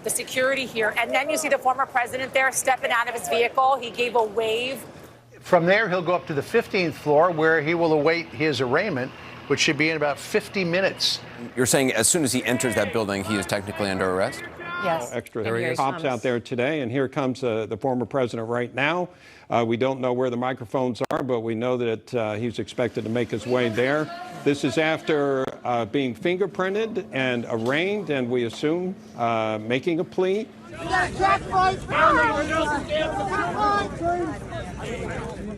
the security here. And then you see the former president there stepping out of his vehicle. He gave a wave. From there, he'll go up to the 15th floor where he will await his arraignment, which should be in about 50 minutes. You're saying as soon as he enters that building, he is technically under arrest? Yes. Extra cops out there today, and here comes the former president right now. We don't know where the microphones are, but we know that he's expected to make his way there. This is after being fingerprinted and arraigned, and we assume making a plea.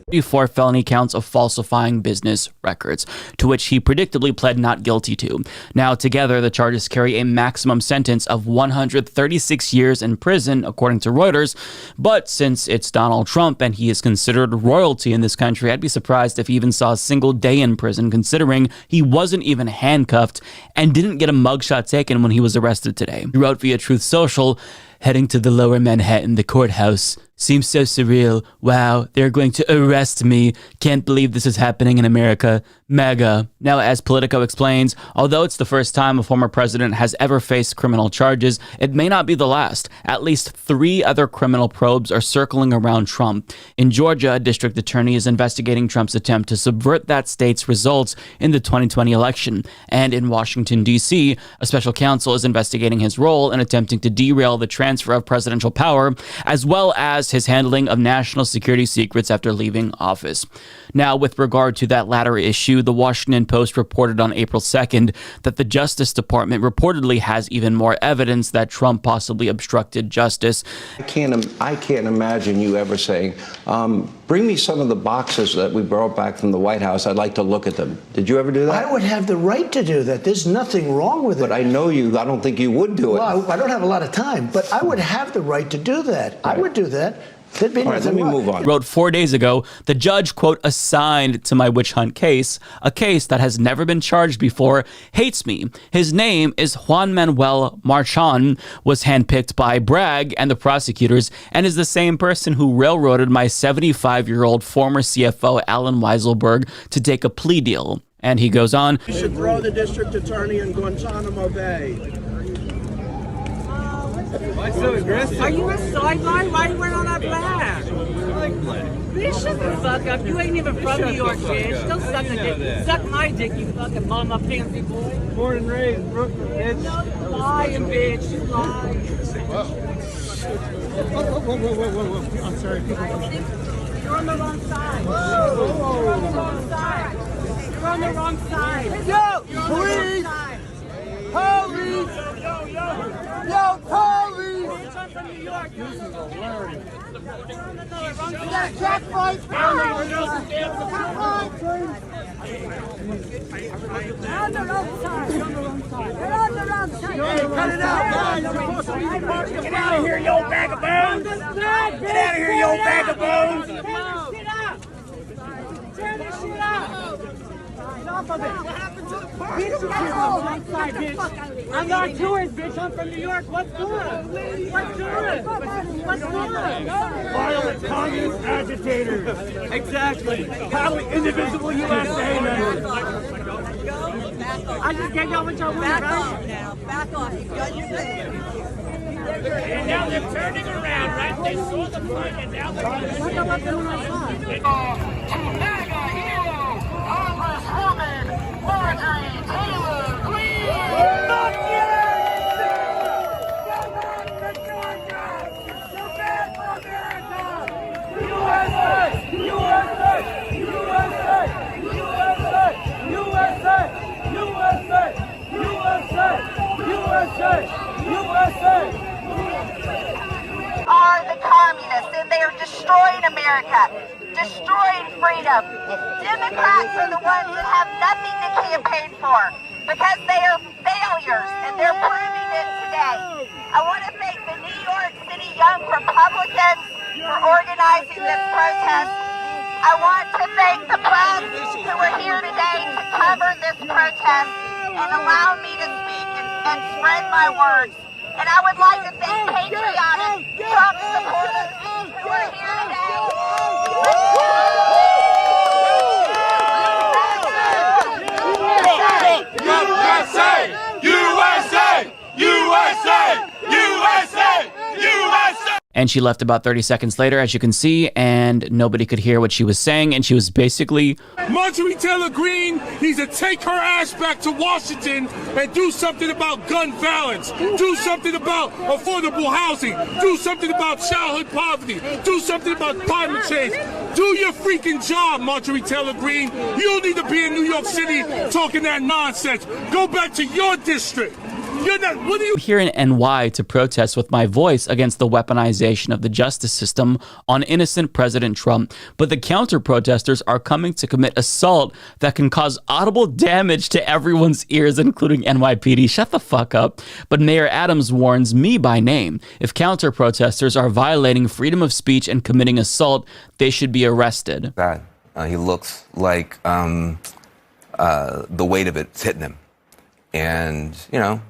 Before felony counts of falsifying business records, to which he predictably pled not guilty to. Now, together, the charges carry a maximum sentence of 136 years in prison, according to Reuters. But since it's Donald Trump and he is considered royalty in this country, I'd be surprised if he even saw a single day in prison, considering he wasn't even handcuffed and didn't get a mugshot taken when he was arrested today. He wrote via Truth Social, "Heading to the lower Manhattan, the courthouse. Seems so surreal. Wow, they're going to arrest me. Can't believe this is happening in America. MAGA." Now, as Politico explains, although it's the first time a former president has ever faced criminal charges, it may not be the last. At least 3 other criminal probes are circling around Trump. In Georgia, a district attorney is investigating Trump's attempt to subvert that state's results in the 2020 election. And in Washington, D.C., a special counsel is investigating his role in attempting to derail the transfer of presidential power, as well as his handling of national security secrets after leaving office. Now, with regard to that latter issue, the Washington Post reported on April 2nd that the Justice Department reportedly has even more evidence that Trump possibly obstructed justice. I can't imagine you ever saying, bring me some of the boxes that we brought back from the White House. I'd like to look at them. Did you ever do that? I would have the right to do that. There's nothing wrong with it. But I know you. I don't think you would do it. Well, I don't have a lot of time, but I would have the right to do that. I would do that. All right, let me move on. Wrote 4 days ago, the judge, quote, assigned to my witch hunt case, a case that has never been charged before, hates me. His name is Juan Manuel Marchand, was handpicked by Bragg and the prosecutors, and is the same person who railroaded my 75-year-old former CFO, Alan Weiselberg, to take a plea deal. And he goes on, "You should throw the district attorney in Guantanamo Bay." Why so aggressive? Are you a sideline? Why are you wearing all that black? I like black. Bitch, shut the fuck up. You ain't even from New York, bitch. Don't suck a dick. Suck my dick, you fucking mama fancy boy. Born and raised, Brooklyn, bitch. No, lying, bitch. You lie. Whoa. I'm sorry. You're on the wrong side. You're on the wrong side. You're on the wrong side. Yo, police! Police! Yo, police! I'm from New York. This is hilarious. You got track fights. You're on the wrong side. You're on the wrong side. You're on the wrong side. You're on the wrong side. Hey, cut it out, guys. You're supposed to be part of the Get out of here, you old bag of bones. Get out of here, you old bag of bones. Turn this shit up. Turn this shit up. What happened to the party? I'm not tourist, bitch. I'm from New York. What's good? What's good? What's good? Violent communist agitators. Exactly. Probably indivisible USA members. I just gave y'all what y'all wanted, Back right? off now. Back off. You got your thing. And now they're turning around, right? They saw the fight, and now they're going to see it. MAGA hero, Congresswoman Marjorie Taylor Greene. Fuck you! Go back to Georgia! You're bad for America! USA! USA! USA! USA! USA! USA! USA! USA! Are the communists, and they are destroying America, destroying freedom. Democrats are the ones that have nothing to campaign for because they are failures, and they're proving it today. I want to thank the New York City Young Republicans for organizing this protest. I want to thank the press who are here today to cover this protest and allow me to speak and spread my words. And I would like to thank patriotic Trump supporters who are here today. USA! USA! USA! USA! And she left about 30 seconds later, as you can see, and nobody could hear what she was saying. And she was basically... Marjorie Taylor Greene needs to take her ass back to Washington and do something about gun violence. Do something about affordable housing. Do something about childhood poverty. Do something about climate change. Do your freaking job, Marjorie Taylor Greene. You don't need to be in New York City talking that nonsense. Go back to your district. You're not, what are you here in NY to protest with my voice against the weaponization of the justice system on innocent President Trump. But the counter-protesters are coming to commit assault that can cause audible damage to everyone's ears, including NYPD. Shut the fuck up. But Mayor Adams warns me by name. If counter-protesters are violating freedom of speech and committing assault, they should be arrested. He looks like the weight of it's hitting him. And, you know,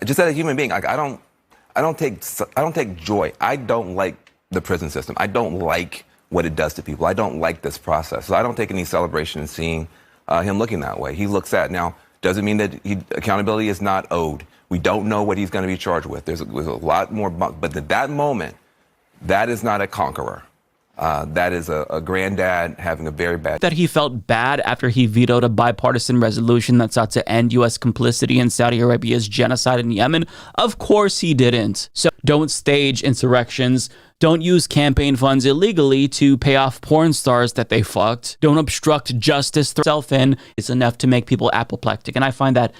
just as a human being, like I don't take joy. I don't like the prison system. I don't like what it does to people. I don't like this process. So I don't take any celebration in seeing him looking that way. He looks sad. Now, doesn't mean that accountability is not owed. We don't know what he's going to be charged with. There's a lot more, but at that moment, that is not a conqueror. That is a granddad having a very bad... That he felt bad after he vetoed a bipartisan resolution that sought to end U.S. complicity in Saudi Arabia's genocide in Yemen? Of course he didn't. So don't stage insurrections. Don't use campaign funds illegally to pay off porn stars that they fucked. Don't obstruct justice. Throw yourself in is enough to make people apoplectic. And I find that